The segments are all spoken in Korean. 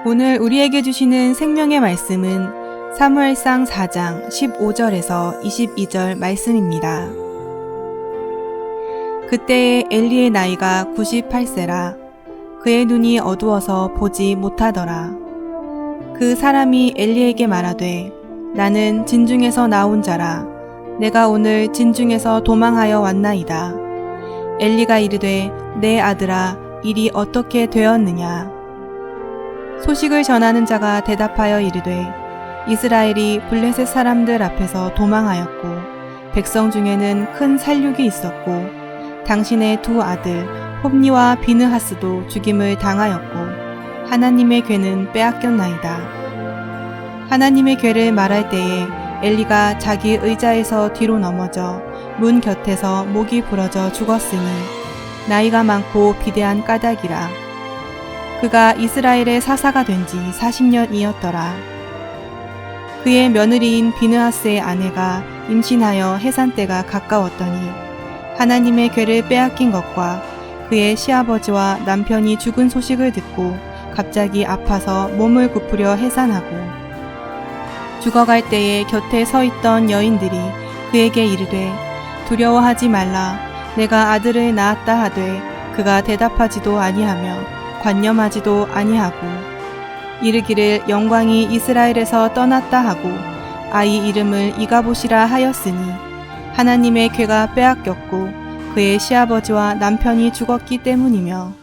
오늘 우리에게 주시는 생명의 말씀은 사무엘상 4장 15절에서 22절 말씀입니다. 그때에 엘리의 나이가 98세라. 그의 눈이 어두워서 보지 못하더라. 그 사람이 엘리에게 말하되, 나는 진중에서 나온 자라. 내가 오늘 진중에서 도망하여 왔나이다. 엘리가 이르되, 내 아들아, 일이 어떻게 되었느냐? 소식을 전하는 자가 대답하여 이르되, 이스라엘이 블레셋 사람들 앞에서 도망하였고 백성 중에는 큰 살육이 있었고 당신의 두 아들 홉니와 비느하스도 죽임을 당하였고 하나님의 괴는 빼앗겼나이다. 하나님의 괴를 말할 때에 엘리가 자기 의자에서 뒤로 넘어져 문 곁에서 목이 부러져 죽었으니 나이가 많고 비대한 까닭이라. 그가 이스라엘의 사사가 된 지 40년이었더라. 그의 며느리인 비느하스의 아내가 임신하여 해산 때가 가까웠더니 하나님의 괴를 빼앗긴 것과 그의 시아버지와 남편이 죽은 소식을 듣고 갑자기 아파서 몸을 굽으려 해산하고 죽어갈 때에 곁에 서 있던 여인들이 그에게 이르되, 두려워하지 말라. 내가 아들을 낳았다 하되 그가 대답하지도 아니하며 관념하지도 아니하고 이르기를 영광이 이스라엘에서 떠났다 하고 아이 이름을 이가봇이라 하였으니 하나님의 괴가 빼앗겼고 그의 시아버지와 남편이 죽었기 때문이며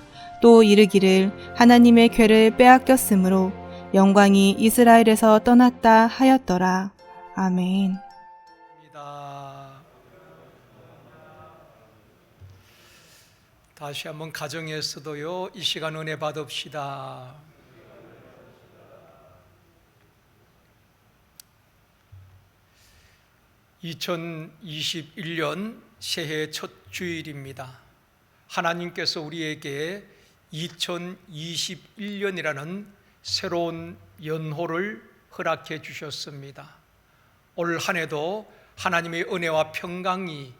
또 이르기를 하나님의 괴를 빼앗겼으므로 영광이 이스라엘에서 떠났다 하였더라. 아멘. 다시 한번 가정에서도요, 이 시간 은혜 받읍시다. (2021년) 새해 첫 주일입니다. 하나님께서 우리에게 2021년이라는 새로운 연호를 허락해 주셨습니다. 올 한 해도 하나님의 은혜와 평강이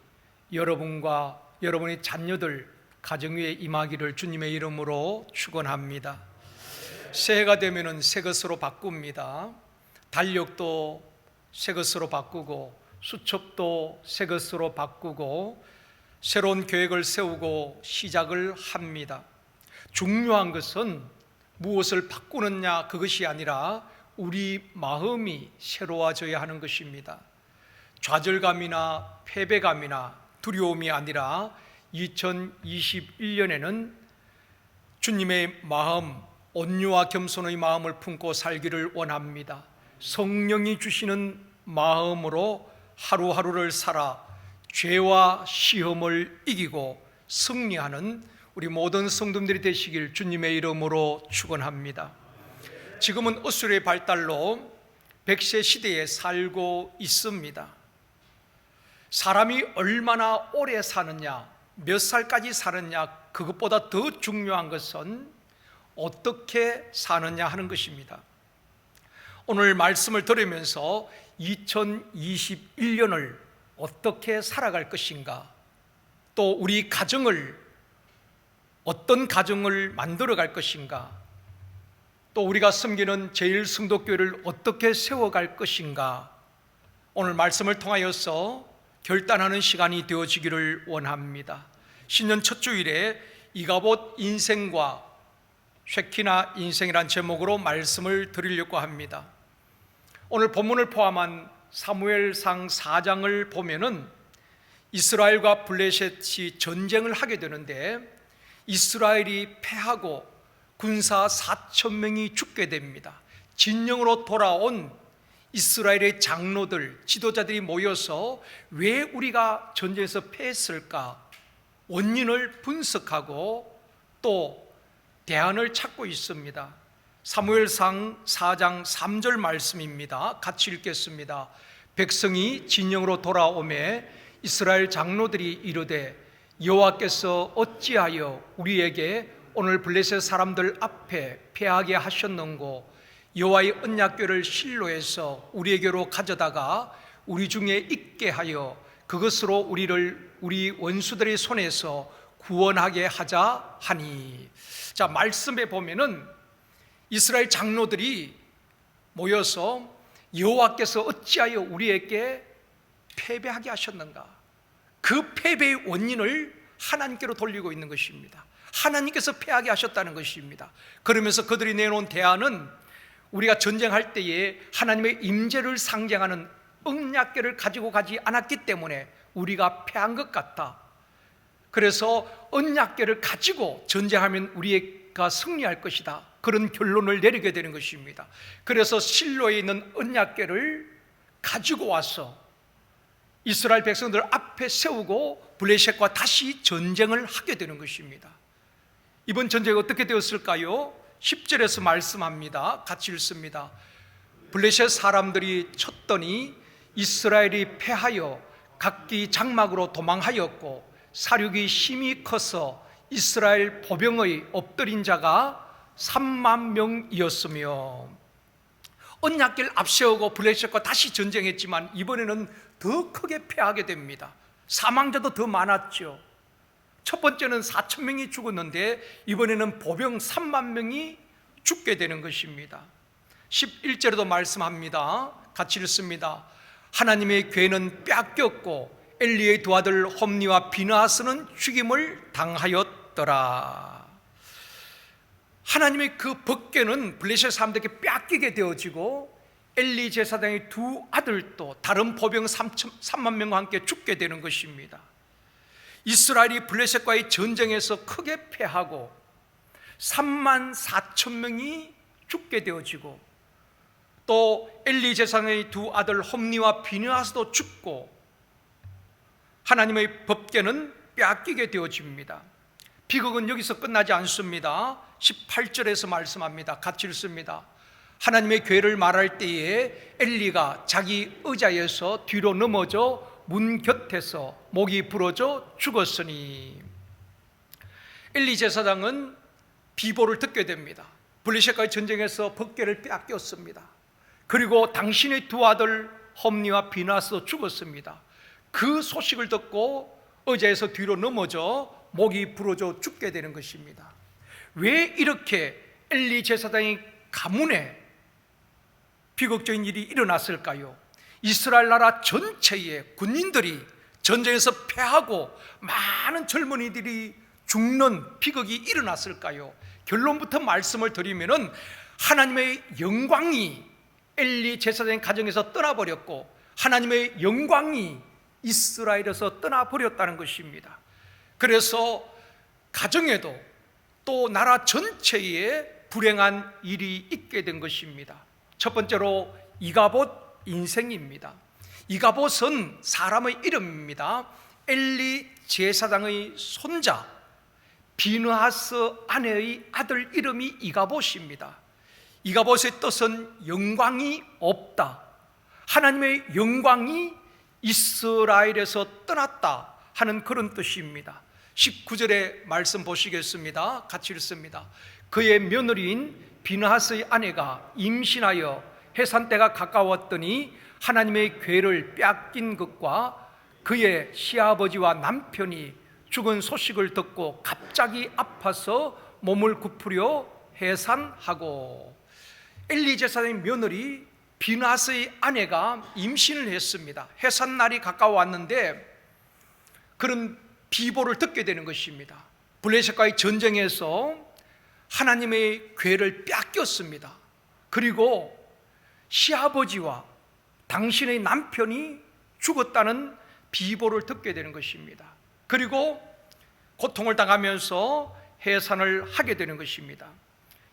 여러분과 여러분의 자녀들 가정 위에 임하기를 주님의 이름으로 축원합니다. 새해가 되면은 새 것으로 바꿉니다. 달력도 새 것으로 바꾸고 수첩도 새 것으로 바꾸고 새로운 계획을 세우고 시작을 합니다. 중요한 것은 무엇을 바꾸느냐 그것이 아니라 우리 마음이 새로워져야 하는 것입니다. 좌절감이나 패배감이나 두려움이 아니라 2021년에는 주님의 마음, 온유와 겸손의 마음을 품고 살기를 원합니다. 성령이 주시는 마음으로 하루하루를 살아 죄와 시험을 이기고 승리하는 우리 모든 성도들이 되시길 주님의 이름으로 축원합니다. 지금은 어수르의 발달로 100세 시대에 살고 있습니다. 사람이 얼마나 오래 사느냐, 몇 살까지 사느냐, 그것보다 더 중요한 것은 어떻게 사느냐 하는 것입니다. 오늘 말씀을 들으면서 2021년을 어떻게 살아갈 것인가, 또 우리 가정을 어떤 가정을 만들어 갈 것인가, 또 우리가 섬기는 제일성도교회를 어떻게 세워갈 것인가, 오늘 말씀을 통하여서 결단하는 시간이 되어지기를 원합니다. 신년 첫 주일에 이가봇 인생과 쉐키나 인생이란 제목으로 말씀을 드리려고 합니다. 오늘 본문을 포함한 사무엘상 4장을 보면은 이스라엘과 블레셋이 전쟁을 하게 되는데 이스라엘이 패하고 군사 4,000명이 죽게 됩니다. 진영으로 돌아온 이스라엘의 장로들, 지도자들이 모여서 왜 우리가 전쟁에서 패했을까 원인을 분석하고 또 대안을 찾고 있습니다. 사무엘상 4장 3절 말씀입니다. 같이 읽겠습니다. 백성이 진영으로 돌아오매 이스라엘 장로들이 이르되, 여호와께서 어찌하여 우리에게 오늘 블레셋 사람들 앞에 패하게 하셨는고, 여호와의 언약궤를 실로에서 우리에게로 가져다가 우리 중에 있게 하여 그것으로 우리를 우리 원수들의 손에서 구원하게 하자 하니. 자, 말씀에 보면은 이스라엘 장로들이 모여서 여호와께서 어찌하여 우리에게 패배하게 하셨는가, 그 패배의 원인을 하나님께로 돌리고 있는 것입니다. 하나님께서 패하게 하셨다는 것입니다. 그러면서 그들이 내놓은 대안은 우리가 전쟁할 때에 하나님의 임재를 상징하는 언약궤를 가지고 가지 않았기 때문에 우리가 패한 것 같다. 그래서 언약궤를 가지고 전쟁하면 우리가 승리할 것이다, 그런 결론을 내리게 되는 것입니다. 그래서 실로에 있는 언약궤를 가지고 와서 이스라엘 백성들 앞에 세우고 블레셋과 다시 전쟁을 하게 되는 것입니다. 이번 전쟁이 어떻게 되었을까요? 10절에서 말씀합니다. 같이 읽습니다. 블레셋 사람들이 쳤더니 이스라엘이 패하여 각기 장막으로 도망하였고 사륙이 심히 커서 이스라엘 보병의 엎드린 자가 3만 명이었으며, 언약궤를 앞세우고 블레셋과 다시 전쟁했지만 이번에는 더 크게 패하게 됩니다. 사망자도 더 많았죠. 첫 번째는 4천 명이 죽었는데 이번에는 보병 3만 명이 죽게 되는 것입니다. 11절에도 말씀합니다. 같이 읽습니다. 하나님의 궤는 빼앗겼고 엘리의 두 아들 홈니와 비느하스는 죽임을 당하였더라. 하나님의 그 법궤는 블레셋 사람들에게 빼앗기게 되어지고 엘리 제사장의 두 아들도 다른 보병 3만 명과 함께 죽게 되는 것입니다. 이스라엘이 블레셋과의 전쟁에서 크게 패하고 3만 4천 명이 죽게 되어지고 또 엘리 제사장의 두 아들 홈니와 비느하스도 죽고 하나님의 법궤는 빼앗기게 되어집니다. 비극은 여기서 끝나지 않습니다. 18절에서 말씀합니다. 같이 읽습니다. 하나님의 궤를 말할 때에 엘리가 자기 의자에서 뒤로 넘어져 문 곁에서 목이 부러져 죽었으니, 엘리 제사장은 비보를 듣게 됩니다. 블레셋과의 전쟁에서 법궤를 빼앗겼습니다. 그리고 당신의 두 아들 홈니와 비느하스도 죽었습니다. 그 소식을 듣고 의자에서 뒤로 넘어져 목이 부러져 죽게 되는 것입니다. 왜 이렇게 엘리 제사장의 가문에 비극적인 일이 일어났을까요? 이스라엘 나라 전체의 군인들이 전쟁에서 패하고 많은 젊은이들이 죽는 비극이 일어났을까요? 결론부터 말씀을 드리면은 하나님의 영광이 엘리 제사장의 가정에서 떠나버렸고 하나님의 영광이 이스라엘에서 떠나버렸다는 것입니다. 그래서 가정에도 또 나라 전체에 불행한 일이 있게 된 것입니다. 첫 번째로 이가봇 인생입니다. 이가봇은 사람의 이름입니다. 엘리 제사장의 손자 비느하스 아내의 아들 이름이 이가봇입니다. 이가봇의 뜻은 영광이 없다, 하나님의 영광이 이스라엘에서 떠났다 하는 그런 뜻입니다. 19절의 말씀 보시겠습니다. 같이 읽습니다. 그의 며느리인 비느하스의 아내가 임신하여 해산 때가 가까웠더니 하나님의 궤를 빼앗긴 것과 그의 시아버지와 남편이 죽은 소식을 듣고 갑자기 아파서 몸을 굽으려 해산하고, 엘리 제사장의 며느리 비느하스의 아내가 임신을 했습니다. 해산 날이 가까워왔는데 그런 비보를 듣게 되는 것입니다. 블레셋과의 전쟁에서 하나님의 궤를 빼앗겼습니다. 그리고 시아버지와 당신의 남편이 죽었다는 비보를 듣게 되는 것입니다. 그리고 고통을 당하면서 해산을 하게 되는 것입니다.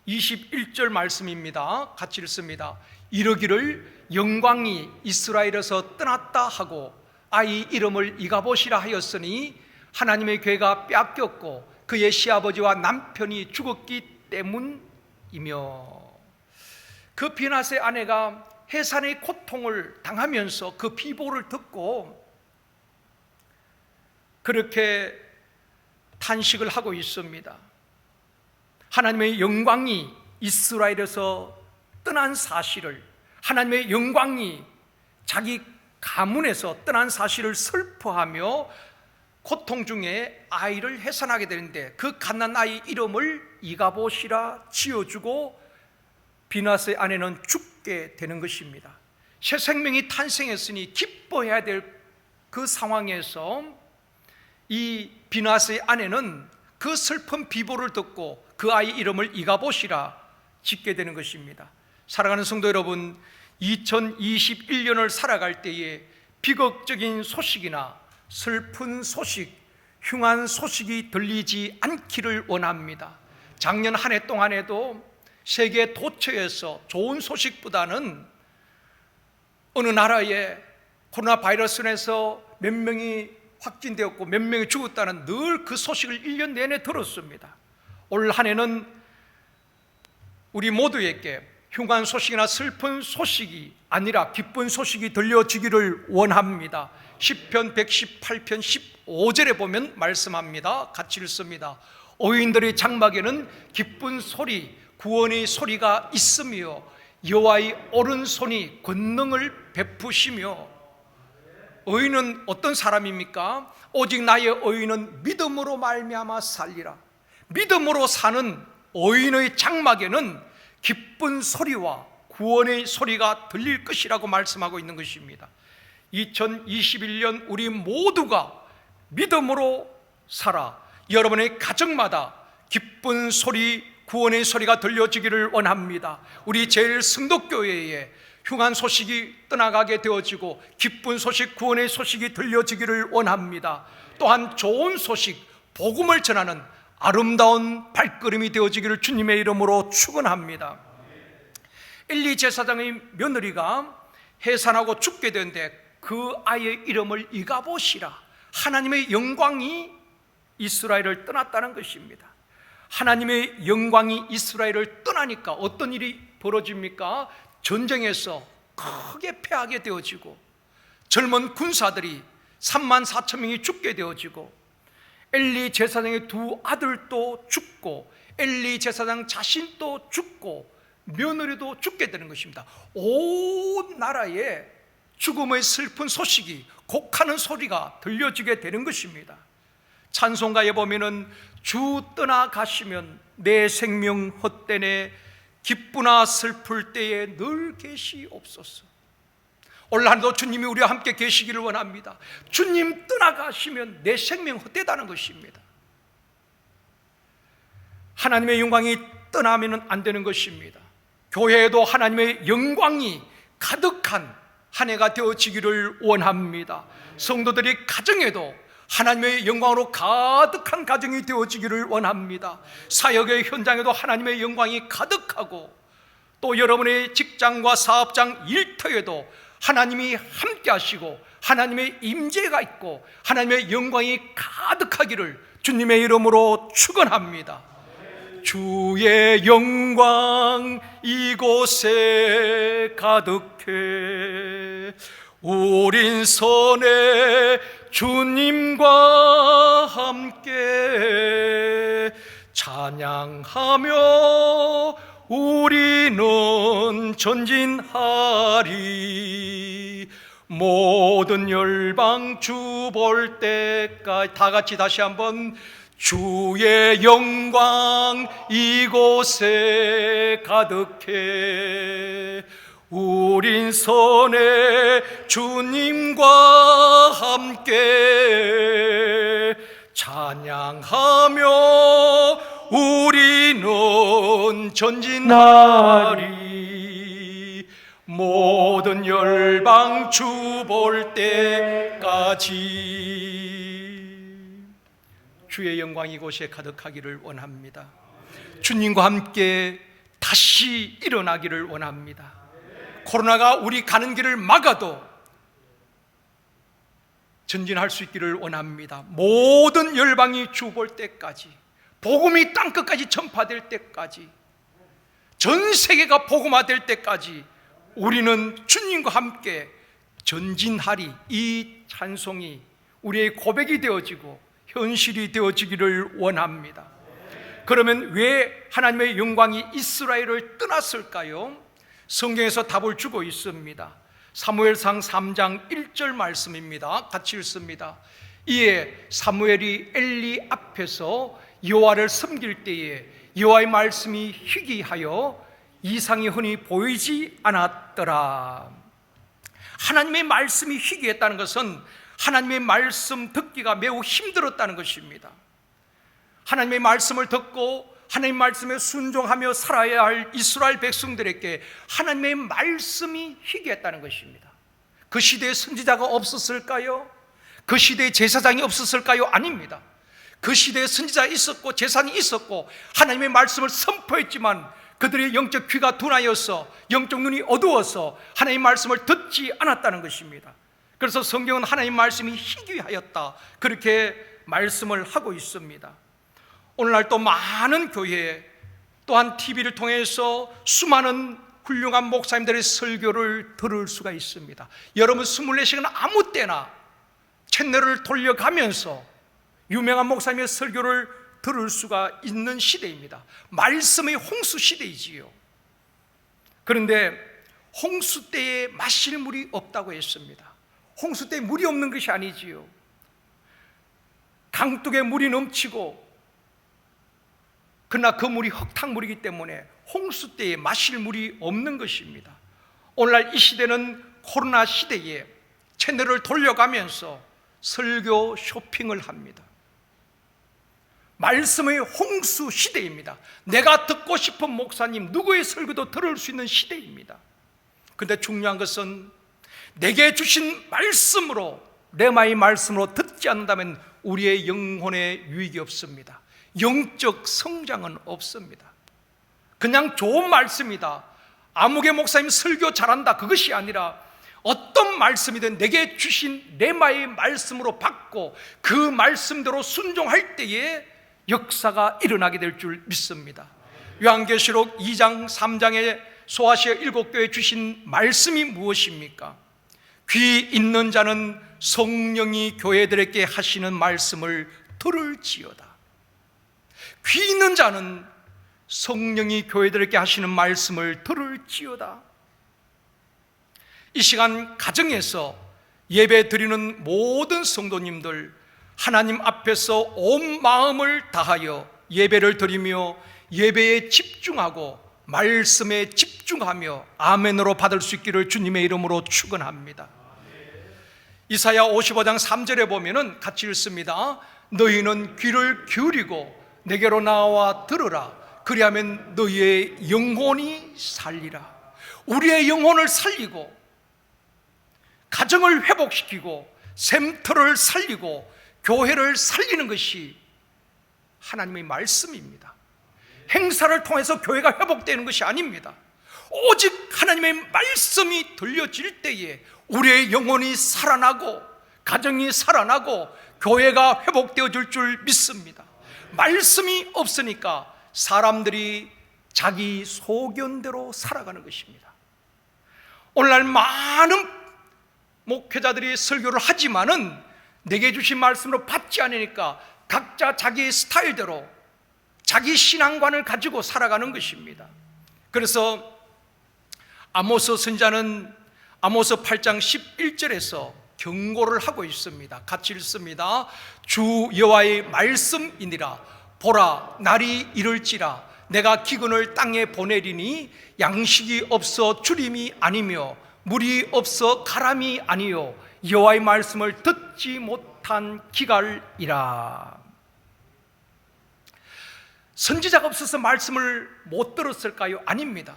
21절 말씀입니다. 같이 읽습니다. 이르기를 영광이 이스라엘에서 떠났다 하고 아이 이름을 이가봇이라 하였으니 하나님의 궤가 빼앗겼고 그의 시아버지와 남편이 죽었기 때문이며, 그 비느하스의 아내가 해산의 고통을 당하면서 그 비보를 듣고 그렇게 탄식을 하고 있습니다. 하나님의 영광이 이스라엘에서 떠난 사실을, 하나님의 영광이 자기 가문에서 떠난 사실을 슬퍼하며 고통 중에 아이를 해산하게 되는데 그 갓난 아이 이름을 이가봇이라 지어주고 비나스의 아내는 죽게 되는 것입니다. 새 생명이 탄생했으니 기뻐해야 될 그 상황에서 이 비나스의 아내는 그 슬픈 비보를 듣고 그 아이 이름을 이가봇이라 짓게 되는 것입니다. 사랑하는 성도 여러분, 2021년을 살아갈 때에 비극적인 소식이나 슬픈 소식, 흉한 소식이 들리지 않기를 원합니다. 작년 한 해 동안에도 세계 도처에서 좋은 소식보다는 어느 나라에 코로나 바이러스에서 몇 명이 확진되었고 몇 명이 죽었다는 늘 그 소식을 1년 내내 들었습니다. 올 한 해는 우리 모두에게 흉한 소식이나 슬픈 소식이 아니라 기쁜 소식이 들려지기를 원합니다. 시편 118편 15절에 보면 말씀합니다. 같이 읽습니다. 어인들의 장막에는 기쁜 소리, 구원의 소리가 있으며 여호와의 오른손이 권능을 베푸시며. 의인은 어떤 사람입니까? 오직 나의 의인은 믿음으로 말미암아 살리라. 믿음으로 사는 의인의 장막에는 기쁜 소리와 구원의 소리가 들릴 것이라고 말씀하고 있는 것입니다. 2021년 우리 모두가 믿음으로 살아 여러분의 가정마다 기쁜 소리, 구원의 소리가 들려지기를 원합니다. 우리 제일 성도교회에 흉한 소식이 떠나가게 되어지고 기쁜 소식, 구원의 소식이 들려지기를 원합니다. 또한 좋은 소식, 복음을 전하는 아름다운 발걸음이 되어지기를 주님의 이름으로 축원합니다. 엘리 제사장의 며느리가 해산하고 죽게 되는데 그 아이의 이름을 이가봇이라. 하나님의 영광이 이스라엘을 떠났다는 것입니다. 하나님의 영광이 이스라엘을 떠나니까 어떤 일이 벌어집니까? 전쟁에서 크게 패하게 되어지고 젊은 군사들이 34,000명이 죽게 되어지고 엘리 제사장의 두 아들도 죽고 엘리 제사장 자신도 죽고 며느리도 죽게 되는 것입니다. 온 나라에 죽음의 슬픈 소식이, 곡하는 소리가 들려지게 되는 것입니다. 찬송가에 보면은 주 떠나가시면 내 생명 헛되네 기쁘나 슬플 때에 늘 계시옵소서. 올 한해도 주님이 우리와 함께 계시기를 원합니다. 주님 떠나가시면 내 생명 헛되다는 것입니다. 하나님의 영광이 떠나면 안 되는 것입니다. 교회에도 하나님의 영광이 가득한 한 해가 되어지기를 원합니다. 성도들이 가정에도 하나님의 영광으로 가득한 가정이 되어지기를 원합니다. 사역의 현장에도 하나님의 영광이 가득하고 또 여러분의 직장과 사업장 일터에도 하나님이 함께 하시고 하나님의 임재가 있고 하나님의 영광이 가득하기를 주님의 이름으로 축원합니다. 주의 영광 이곳에 가득해 우린 선에 주님과 함께 찬양하며 우리는 전진하리. 모든 열방 주 볼 때까지. 다 같이 다시 한번. 주의 영광 이곳에 가득해 우린 선에 주님과 함께 찬양하며 우리는 전진하리. 모든 열방 주 볼 때까지. 주의 영광이 이곳에 가득하기를 원합니다. 주님과 함께 다시 일어나기를 원합니다. 코로나가 우리 가는 길을 막아도 전진할 수 있기를 원합니다. 모든 열방이 주 볼 때까지, 복음이 땅끝까지 전파될 때까지, 전 세계가 복음화될 때까지 우리는 주님과 함께 전진하리. 이 찬송이 우리의 고백이 되어지고 현실이 되어지기를 원합니다. 그러면 왜 하나님의 영광이 이스라엘을 떠났을까요? 성경에서 답을 주고 있습니다. 사무엘상 3장 1절 말씀입니다. 같이 읽습니다. 이에 사무엘이 엘리 앞에서 여호와를 섬길 때에 여호와의 말씀이 희귀하여 이상이 흔히 보이지 않았더라. 하나님의 말씀이 희귀했다는 것은 하나님의 말씀 듣기가 매우 힘들었다는 것입니다. 하나님의 말씀을 듣고 하나님의 말씀에 순종하며 살아야 할 이스라엘 백성들에게 하나님의 말씀이 희귀했다는 것입니다. 그 시대에 선지자가 없었을까요? 그 시대에 제사장이 없었을까요? 아닙니다. 그 시대에 선지자 있었고 제사장이 있었고 하나님의 말씀을 선포했지만 그들의 영적 귀가 둔하여서 영적 눈이 어두워서 하나님의 말씀을 듣지 않았다는 것입니다. 그래서 성경은 하나님의 말씀이 희귀하였다, 그렇게 말씀을 하고 있습니다. 오늘날 또 많은 교회, 또한 TV를 통해서 수많은 훌륭한 목사님들의 설교를 들을 수가 있습니다. 여러분 24시간 아무 때나 채널을 돌려가면서 유명한 목사님의 설교를 들을 수가 있는 시대입니다. 말씀의 홍수 시대이지요. 그런데 홍수 때에 마실 물이 없다고 했습니다. 홍수 때에 물이 없는 것이 아니지요. 강둑에 물이 넘치고, 그러나 그 물이 흙탕물이기 때문에 홍수 때에 마실 물이 없는 것입니다. 오늘날 이 시대는 코로나 시대에 채널을 돌려가면서 설교 쇼핑을 합니다. 말씀의 홍수 시대입니다. 내가 듣고 싶은 목사님 누구의 설교도 들을 수 있는 시대입니다. 그런데 중요한 것은 내게 주신 말씀으로, 레마의 말씀으로 듣지 않는다면 우리의 영혼에 유익이 없습니다. 영적 성장은 없습니다. 그냥 좋은 말씀이다, 아무개 목사님 설교 잘한다, 그것이 아니라 어떤 말씀이든 내게 주신 레마의 말씀으로 받고 그 말씀대로 순종할 때에 역사가 일어나게 될 줄 믿습니다. 요한계시록 2장 3장에 소아시아 7교회에 주신 말씀이 무엇입니까? 귀 있는 자는 성령이 교회들에게 하시는 말씀을 들을지어다. 귀 있는 자는 성령이 교회들에게 하시는 말씀을 들을지어다. 이 시간 가정에서 예배 드리는 모든 성도님들, 하나님 앞에서 온 마음을 다하여 예배를 드리며 예배에 집중하고 말씀에 집중하며 아멘으로 받을 수 있기를 주님의 이름으로 축원합니다. 이사야 55장 3절에 보면은 같이 읽습니다. 너희는 귀를 기울이고 내게로 나와 들으라. 그리하면 너희의 영혼이 살리라. 우리의 영혼을 살리고 가정을 회복시키고 샘터를 살리고 교회를 살리는 것이 하나님의 말씀입니다. 행사를 통해서 교회가 회복되는 것이 아닙니다. 오직 하나님의 말씀이 들려질 때에 우리의 영혼이 살아나고 가정이 살아나고 교회가 회복되어질 줄 믿습니다. 말씀이 없으니까 사람들이 자기 소견대로 살아가는 것입니다. 오늘날 많은 목회자들이 설교를 하지만은 내게 주신 말씀으로 받지 않으니까 각자 자기의 스타일대로 자기 신앙관을 가지고 살아가는 것입니다. 그래서 아모스 선지자는 아모스 8장 11절에서 경고를 하고 있습니다. 같이 읽습니다. 주 여호와의 말씀이니라. 보라, 날이 이를지라. 내가 기근을 땅에 보내리니 양식이 없어 주림이 아니며 물이 없어 가람이 아니요 여호와의 말씀을 듣지 못한 기갈이라. 선지자가 없어서 말씀을 못 들었을까요? 아닙니다.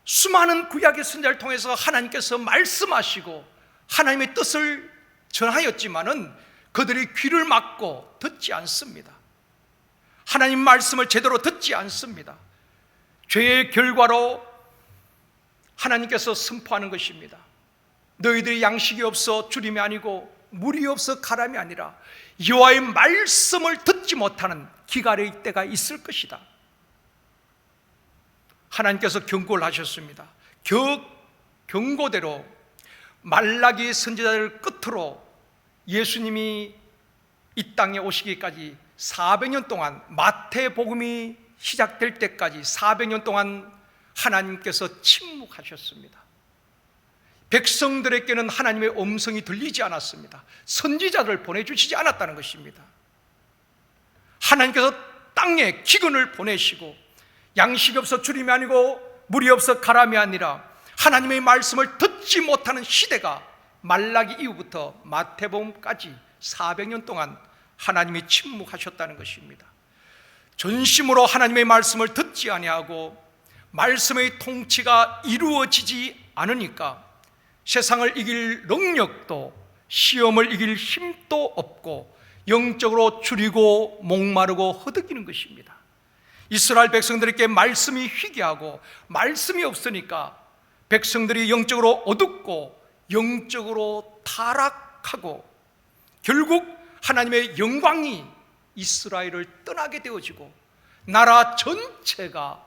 수많은 구약의 선지자를 통해서 하나님께서 말씀하시고 하나님의 뜻을 전하였지만은 그들이 귀를 막고 듣지 않습니다. 하나님 말씀을 제대로 듣지 않습니다. 죄의 결과로 하나님께서 선포하는 것입니다. 너희들이 양식이 없어 주림이 아니고 물이 없어 가람이 아니라 여호와의 말씀을 듣지 못하는 기갈의 때가 있을 것이다. 하나님께서 경고를 하셨습니다. 경고대로 말라기 선지자를 끝으로 예수님이 이 땅에 오시기까지 400년 동안, 마태복음이 시작될 때까지 400년 동안 하나님께서 침묵하셨습니다. 백성들에게는 하나님의 음성이 들리지 않았습니다. 선지자를 보내주시지 않았다는 것입니다. 하나님께서 땅에 기근을 보내시고 양식이 없어 주림이 아니고 물이 없어 가람이 아니라 하나님의 말씀을 듣지 못하는 시대가 말라기 이후부터 마태복음까지 400년 동안 하나님이 침묵하셨다는 것입니다. 전심으로 하나님의 말씀을 듣지 아니하고 말씀의 통치가 이루어지지 않으니까 세상을 이길 능력도 시험을 이길 힘도 없고 영적으로 줄이고 목마르고 허덕이는 것입니다. 이스라엘 백성들에게 말씀이 희귀하고 말씀이 없으니까 백성들이 영적으로 어둡고 영적으로 타락하고 결국 하나님의 영광이 이스라엘을 떠나게 되어지고 나라 전체가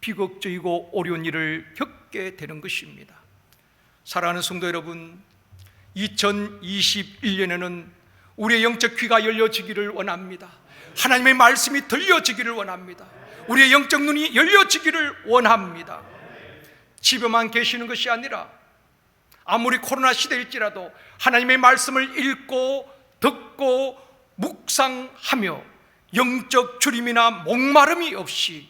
비극적이고 어려운 일을 겪게 되는 것입니다. 사랑하는 성도 여러분, 2021년에는 우리의 영적 귀가 열려지기를 원합니다. 하나님의 말씀이 들려지기를 원합니다. 우리의 영적 눈이 열려지기를 원합니다. 집에만 계시는 것이 아니라 아무리 코로나 시대일지라도 하나님의 말씀을 읽고 듣고 묵상하며 영적 주림이나 목마름이 없이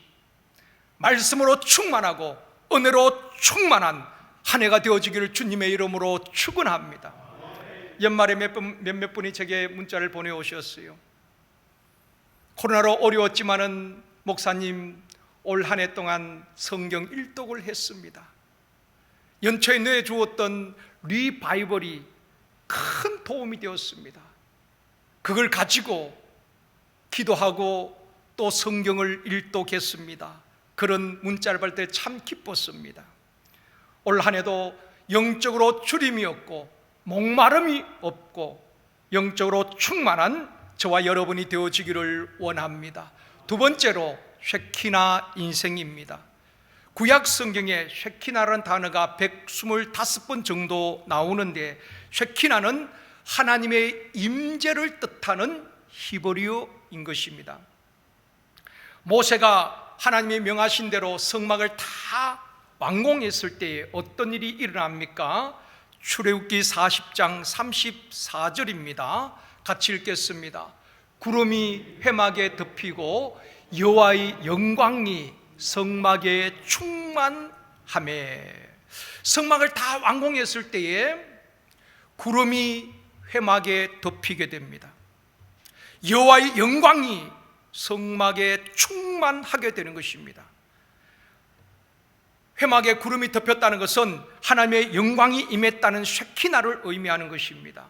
말씀으로 충만하고 은혜로 충만한 한 해가 되어지기를 주님의 이름으로 축원합니다. 연말에 몇몇 분이 제게 문자를 보내오셨어요. 코로나로 어려웠지만은 목사님 올 한 해 동안 성경 일독을 했습니다. 연초에 내주었던 리바이벌이 큰 도움이 되었습니다. 그걸 가지고 기도하고 또 성경을 일독했습니다. 그런 문자를 받을 때 참 기뻤습니다. 올 한 해도 영적으로 주림이 없고 목마름이 없고 영적으로 충만한 저와 여러분이 되어지기를 원합니다. 두 번째로 쉐키나 인생입니다. 구약 성경에 쉐키나라는 단어가 125번 정도 나오는데 쉐키나는 하나님의 임재를 뜻하는 히브리어인 것입니다. 모세가 하나님이 명하신 대로 성막을 다 완공했을 때에 어떤 일이 일어납니까? 출애굽기 40장 34절입니다. 같이 읽겠습니다. 구름이 회막에 덮이고 여호와의 영광이 성막에 충만하매. 성막을 다 완공했을 때에 구름이 회막에 덮이게 됩니다. 여호와의 영광이 성막에 충만하게 되는 것입니다. 회막에 구름이 덮였다는 것은 하나님의 영광이 임했다는 쉐키나를 의미하는 것입니다.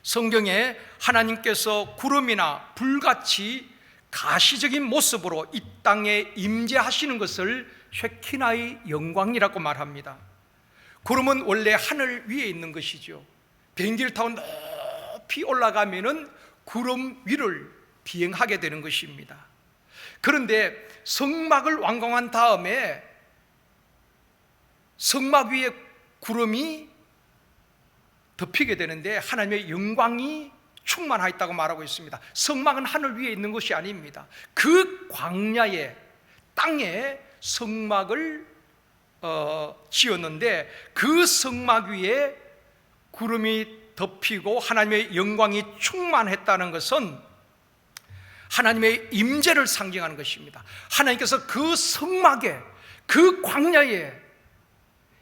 성경에 하나님께서 구름이나 불같이 가시적인 모습으로 이 땅에 임재하시는 것을 쉐키나의 영광이라고 말합니다. 구름은 원래 하늘 위에 있는 것이죠. 비행기를 타고 높이 올라가면은 구름 위를 비행하게 되는 것입니다. 그런데 성막을 완공한 다음에 성막 위에 구름이 덮이게 되는데 하나님의 영광이 충만하여 있다고 말하고 있습니다. 성막은 하늘 위에 있는 것이 아닙니다. 그 광야에 땅에 성막을 지었는데 그 성막 위에 구름이 덮이고 하나님의 영광이 충만했다는 것은 하나님의 임재를 상징하는 것입니다. 하나님께서 그 성막에 그 광야에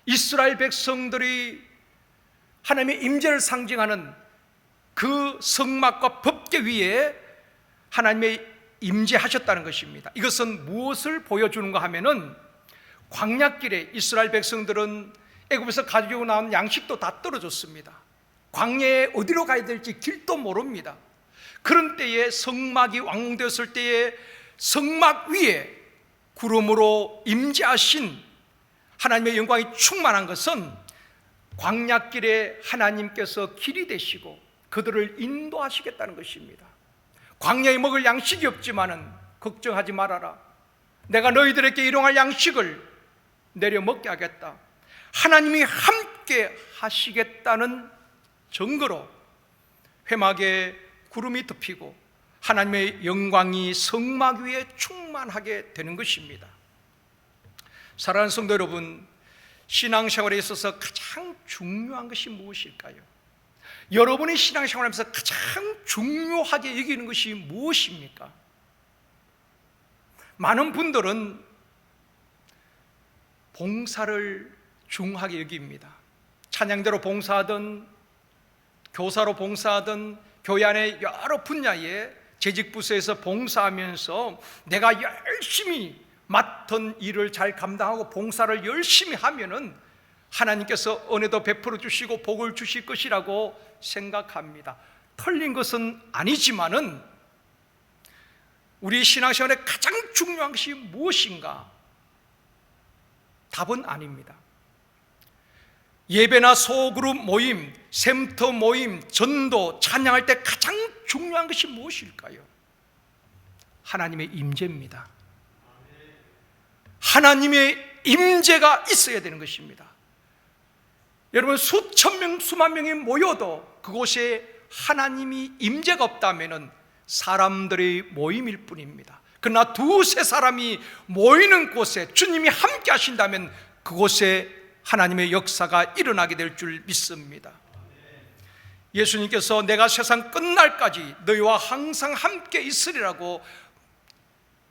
이스라엘 백성들이 하나님의 임재를 상징하는 그 성막과 법궤 위에 하나님의 임재하셨다는 것입니다. 이것은 무엇을 보여주는가 하면은 광야길에 이스라엘 백성들은 애굽에서 가지고 나온 양식도 다 떨어졌습니다. 광야에 어디로 가야 될지 길도 모릅니다. 그런 때에 성막이 완공되었을 때에 성막 위에 구름으로 임재하신 하나님의 영광이 충만한 것은 광야길에 하나님께서 길이 되시고 그들을 인도하시겠다는 것입니다. 광야에 먹을 양식이 없지만은 걱정하지 말아라. 내가 너희들에게 일용할 양식을 내려 먹게 하겠다. 하나님이 함께 하시겠다는 증거로 회막에 구름이 덮이고 하나님의 영광이 성막 위에 충만하게 되는 것입니다. 사랑하는 성도 여러분, 신앙생활에 있어서 가장 중요한 것이 무엇일까요? 여러분의 신앙생활하면서 가장 중요하게 여기는 것이 무엇입니까? 많은 분들은 봉사를 중하게 여깁니다. 찬양대로 봉사하든 교사로 봉사하든 교회 안에 여러 분야에 재직 부서에서 봉사하면서 내가 열심히 맡은 일을 잘 감당하고 봉사를 열심히 하면은 하나님께서 은혜도 베풀어 주시고 복을 주실 것이라고 생각합니다. 틀린 것은 아니지만은 우리 신앙생활에 가장 중요한 것이 무엇인가? 답은 아닙니다. 예배나 소그룹 모임, 샘터 모임, 전도, 찬양할 때 가장 중요한 것이 무엇일까요? 하나님의 임재입니다. 하나님의 임재가 있어야 되는 것입니다. 여러분, 수천 명, 수만 명이 모여도 그곳에 하나님이 임재가 없다면 사람들의 모임일 뿐입니다. 그러나 두세 사람이 모이는 곳에 주님이 함께 하신다면 그곳에 하나님의 역사가 일어나게 될 줄 믿습니다. 예수님께서 내가 세상 끝날까지 너희와 항상 함께 있으리라고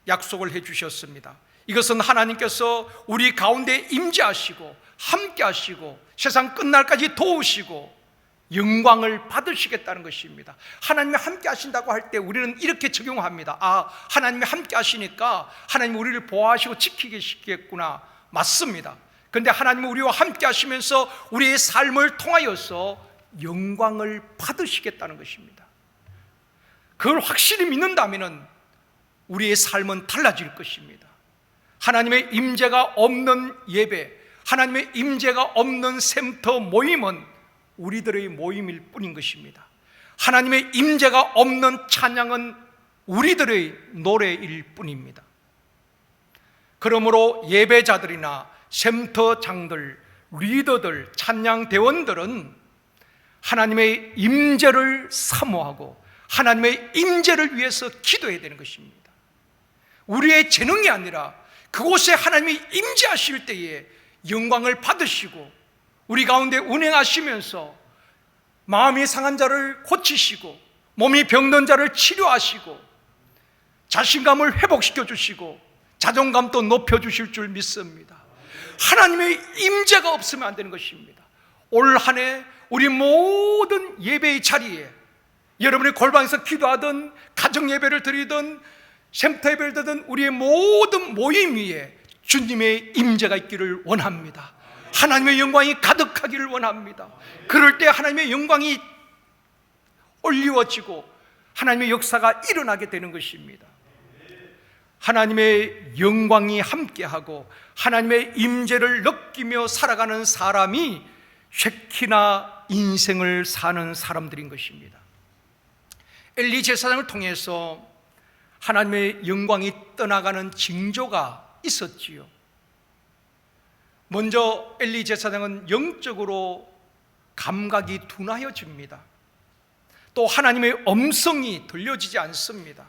약속을 해주셨습니다. 이것은 하나님께서 우리 가운데 임재하시고 함께 하시고 세상 끝날까지 도우시고 영광을 받으시겠다는 것입니다. 하나님이 함께 하신다고 할 때 우리는 이렇게 적용합니다. 하나님이 함께 하시니까 하나님이 우리를 보호하시고 지키시겠구나. 맞습니다. 그런데 하나님은 우리와 함께 하시면서 우리의 삶을 통하여서 영광을 받으시겠다는 것입니다. 그걸 확실히 믿는다면 우리의 삶은 달라질 것입니다. 하나님의 임재가 없는 예배, 하나님의 임재가 없는 샘터 모임은 우리들의 모임일 뿐인 것입니다. 하나님의 임재가 없는 찬양은 우리들의 노래일 뿐입니다. 그러므로 예배자들이나 샘터장들, 리더들, 찬양대원들은 하나님의 임재를 사모하고 하나님의 임재를 위해서 기도해야 되는 것입니다. 우리의 재능이 아니라 그곳에 하나님이 임재하실 때에 영광을 받으시고 우리 가운데 운행하시면서 마음이 상한 자를 고치시고 몸이 병든 자를 치료하시고 자신감을 회복시켜 주시고 자존감도 높여 주실 줄 믿습니다. 하나님의 임재가 없으면 안 되는 것입니다. 올 한 해 우리 모든 예배의 자리에 여러분이 골방에서 기도하든 가정 예배를 드리든 샘터 예배를 드리든 우리의 모든 모임 위에 주님의 임재가 있기를 원합니다. 하나님의 영광이 가득하기를 원합니다. 그럴 때 하나님의 영광이 올리워지고 하나님의 역사가 일어나게 되는 것입니다. 하나님의 영광이 함께하고 하나님의 임재를 느끼며 살아가는 사람이 쉐키나 인생을 사는 사람들인 것입니다. 엘리 제사장을 통해서 하나님의 영광이 떠나가는 징조가 있었지요. 먼저 엘리 제사장은 영적으로 감각이 둔하여집니다. 또 하나님의 음성이 들려지지 않습니다.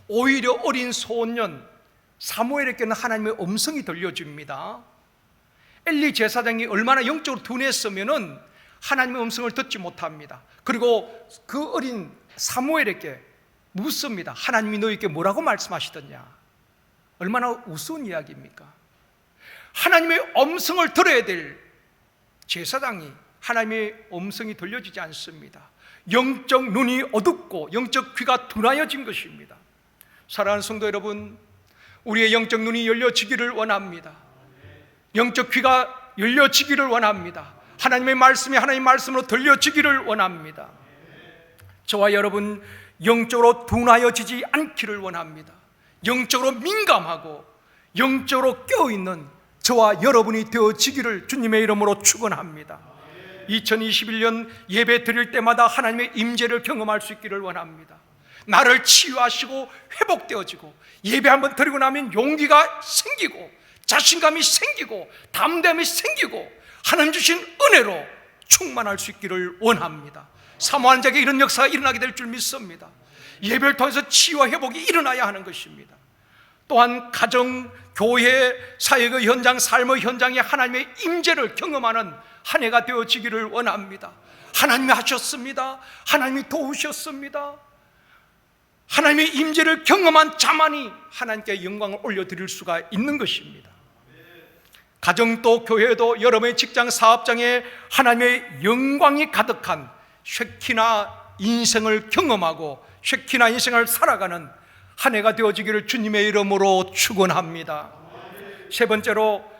오히려 어린 소년 사무엘에게는 하나님의 음성이 들려집니다. 엘리 제사장이 얼마나 영적으로 둔했으면 하나님의 음성을 듣지 못합니다. 그리고 그 어린 사무엘에게 묻습니다. 하나님이 너에게 뭐라고 말씀하시더냐? 얼마나 우스운 이야기입니까? 하나님의 음성을 들어야 될 제사장이 하나님의 음성이 들려지지 않습니다. 영적 눈이 어둡고 영적 귀가 둔하여진 것입니다. 사랑하는 성도 여러분, 우리의 영적 눈이 열려지기를 원합니다. 영적 귀가 열려지기를 원합니다. 하나님의 말씀이 하나님의 말씀으로 들려지기를 원합니다. 저와 여러분 영적으로 둔하여지지 않기를 원합니다. 영적으로 민감하고 영적으로 깨어있는 저와 여러분이 되어지기를 주님의 이름으로 축원합니다. 2021년 예배 드릴 때마다 하나님의 임재를 경험할 수 있기를 원합니다. 나를 치유하시고 회복되어지고 예배 한번 드리고 나면 용기가 생기고 자신감이 생기고 담대함이 생기고 하나님 주신 은혜로 충만할 수 있기를 원합니다. 사모하는 자에게 이런 역사가 일어나게 될 줄 믿습니다. 예배를 통해서 치유와 회복이 일어나야 하는 것입니다. 또한 가정, 교회, 사역의 현장, 삶의 현장에 하나님의 임재를 경험하는 한 해가 되어지기를 원합니다. 하나님이 하셨습니다. 하나님이 도우셨습니다. 하나님의 임재를 경험한 자만이 하나님께 영광을 올려드릴 수가 있는 것입니다. 가정도 교회도 여러분의 직장 사업장에 하나님의 영광이 가득한 쉐키나 인생을 경험하고 쉐키나 인생을 살아가는 한 해가 되어지기를 주님의 이름으로 축원합니다. 세 번째로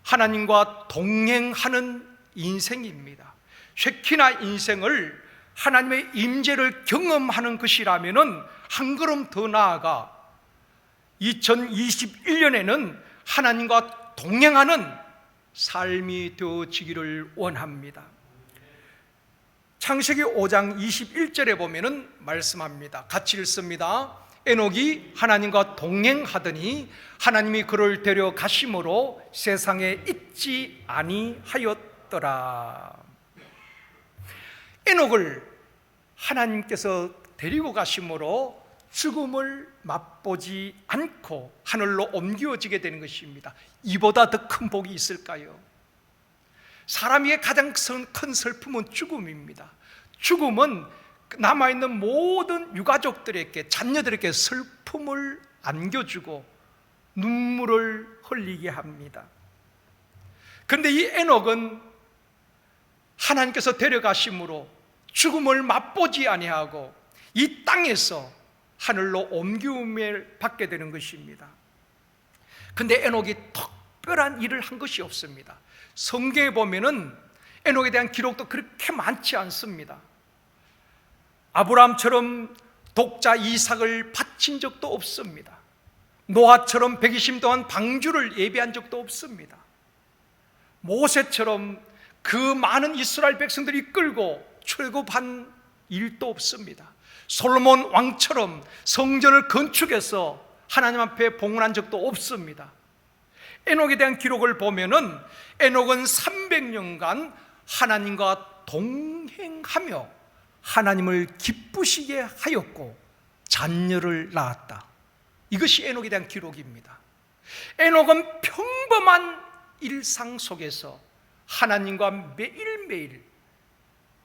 하나님과 동행하는 인생입니다. 쉐키나 인생을 하나님의 임재를 경험하는 것이라면은 한 걸음 더 나아가 2021년에는 하나님과 동행하는 삶이 되어지기를 원합니다. 창세기 5장 21절에 보면은 말씀합니다. 같이 읽습니다. 에녹이 하나님과 동행하더니 하나님이 그를 데려가심으로 세상에 있지 아니하였더라. 에녹을 하나님께서 데리고 가심으로 죽음을 맛보지 않고 하늘로 옮겨지게 되는 것입니다. 이보다 더 큰 복이 있을까요? 사람에게 가장 큰 슬픔은 죽음입니다. 죽음은 남아있는 모든 유가족들에게, 자녀들에게 슬픔을 안겨주고 눈물을 흘리게 합니다. 그런데 이 에녹은 하나님께서 데려가심으로 죽음을 맛보지 아니하고 이 땅에서 하늘로 옮김을 받게 되는 것입니다. 그런데 에녹이 특별한 일을 한 것이 없습니다. 성경에 보면은 에녹에 대한 기록도 그렇게 많지 않습니다. 아브라함처럼 독자 이삭을 바친 적도 없습니다. 노아처럼 120년 동안 방주를 예배한 적도 없습니다. 모세처럼 그 많은 이스라엘 백성들이 끌고 출애굽한 일도 없습니다. 솔로몬 왕처럼 성전을 건축해서 하나님 앞에 봉헌한 적도 없습니다. 에녹에 대한 기록을 보면은 에녹은 300년간 하나님과 동행하며 하나님을 기쁘시게 하였고 자녀를 낳았다. 이것이 에녹에 대한 기록입니다. 에녹은 평범한 일상 속에서 하나님과 매일매일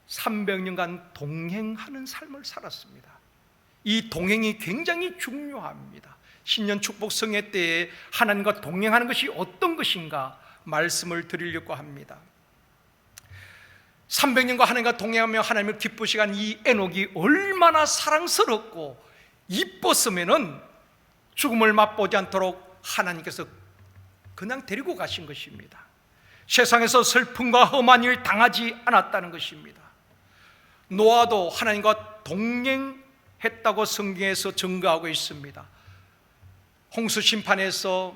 300년간 동행하는 삶을 살았습니다. 이 동행이 굉장히 중요합니다. 신년 축복 성회 때에 하나님과 동행하는 것이 어떤 것인가 말씀을 드리려고 합니다. 300년과 하나님과 동행하며 하나님을 기쁘시게 한 이 에녹이 얼마나 사랑스럽고 이뻤으면은 죽음을 맛보지 않도록 하나님께서 그냥 데리고 가신 것입니다. 세상에서 슬픔과 험한 일 당하지 않았다는 것입니다. 노아도 하나님과 동행했다고 성경에서 증거하고 있습니다. 홍수 심판에서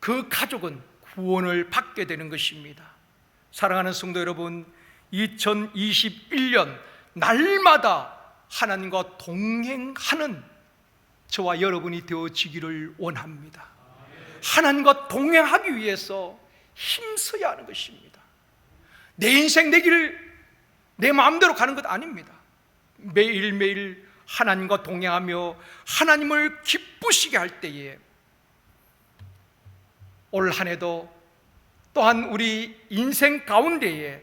그 가족은 구원을 받게 되는 것입니다. 사랑하는 성도 여러분, 2021년 날마다 하나님과 동행하는 저와 여러분이 되어지기를 원합니다. 하나님과 동행하기 위해서 힘써야 하는 것입니다. 내 인생 내 길 내 마음대로 가는 것 아닙니다. 매일매일 하나님과 동행하며 하나님을 기쁘시게 할 때에 올 한 해도 또한 우리 인생 가운데에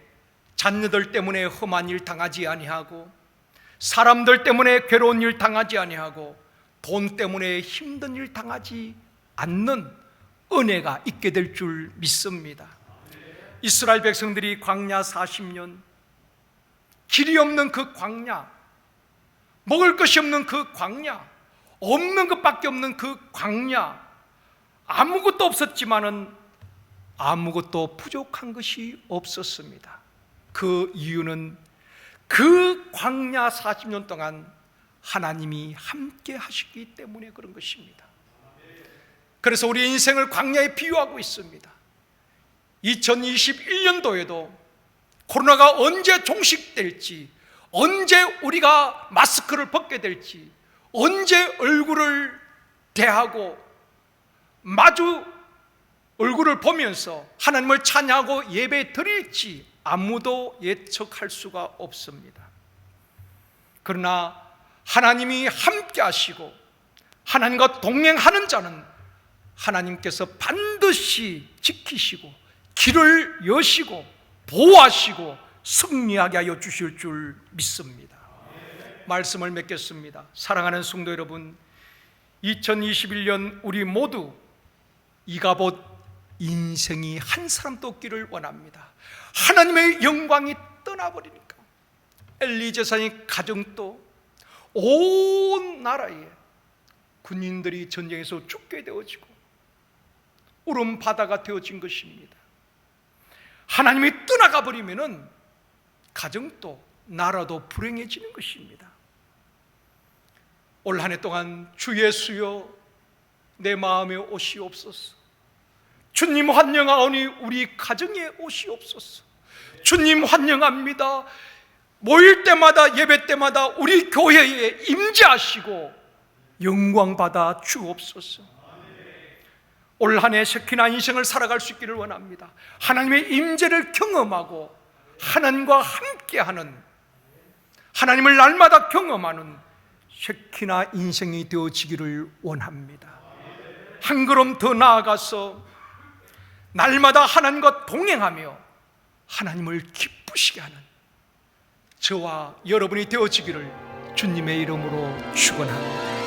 자녀들 때문에 험한 일 당하지 아니하고 사람들 때문에 괴로운 일 당하지 아니하고 돈 때문에 힘든 일 당하지 않는 은혜가 있게 될 줄 믿습니다. 이스라엘 백성들이 광야 40년, 길이 없는 그 광야, 먹을 것이 없는 그 광야, 없는 것밖에 없는 그 광야, 아무것도 없었지만은 아무것도 부족한 것이 없었습니다. 그 이유는 그 광야 40년 동안 하나님이 함께 하시기 때문에 그런 것입니다. 그래서 우리 인생을 광야에 비유하고 있습니다. 2021년도에도 코로나가 언제 종식될지, 언제 우리가 마스크를 벗게 될지, 언제 얼굴을 대하고 마주 얼굴을 보면서 하나님을 찬양하고 예배 드릴지 아무도 예측할 수가 없습니다. 그러나 하나님이 함께 하시고 하나님과 동행하는 자는 하나님께서 반드시 지키시고 길을 여시고 보호하시고 승리하게 하여 주실 줄 믿습니다. 말씀을 맺겠습니다. 사랑하는 성도 여러분, 2021년 우리 모두 이가봇 인생이 한 사람도 없기를 원합니다. 하나님의 영광이 떠나버리니까 엘리 제사장의 가정도 온 나라에 군인들이 전쟁에서 죽게 되어지고 울음 바다가 되어진 것입니다. 하나님이 떠나가 버리면은 가정도 나라도 불행해지는 것입니다. 올 한 해 동안 주 예수여 내 마음에 오시옵소서. 주님 환영하오니 우리 가정에 오시옵소서. 주님 환영합니다. 모일 때마다 예배 때마다 우리 교회에 임재하시고 영광 받아 주옵소서. 올 한 해 쉐키나 인생을 살아갈 수 있기를 원합니다. 하나님의 임재를 경험하고 하나님과 함께하는, 하나님을 날마다 경험하는 쉐키나 인생이 되어지기를 원합니다. 한 걸음 더 나아가서 날마다 하나님과 동행하며 하나님을 기쁘시게 하는 저와 여러분이 되어지기를 주님의 이름으로 축원합니다.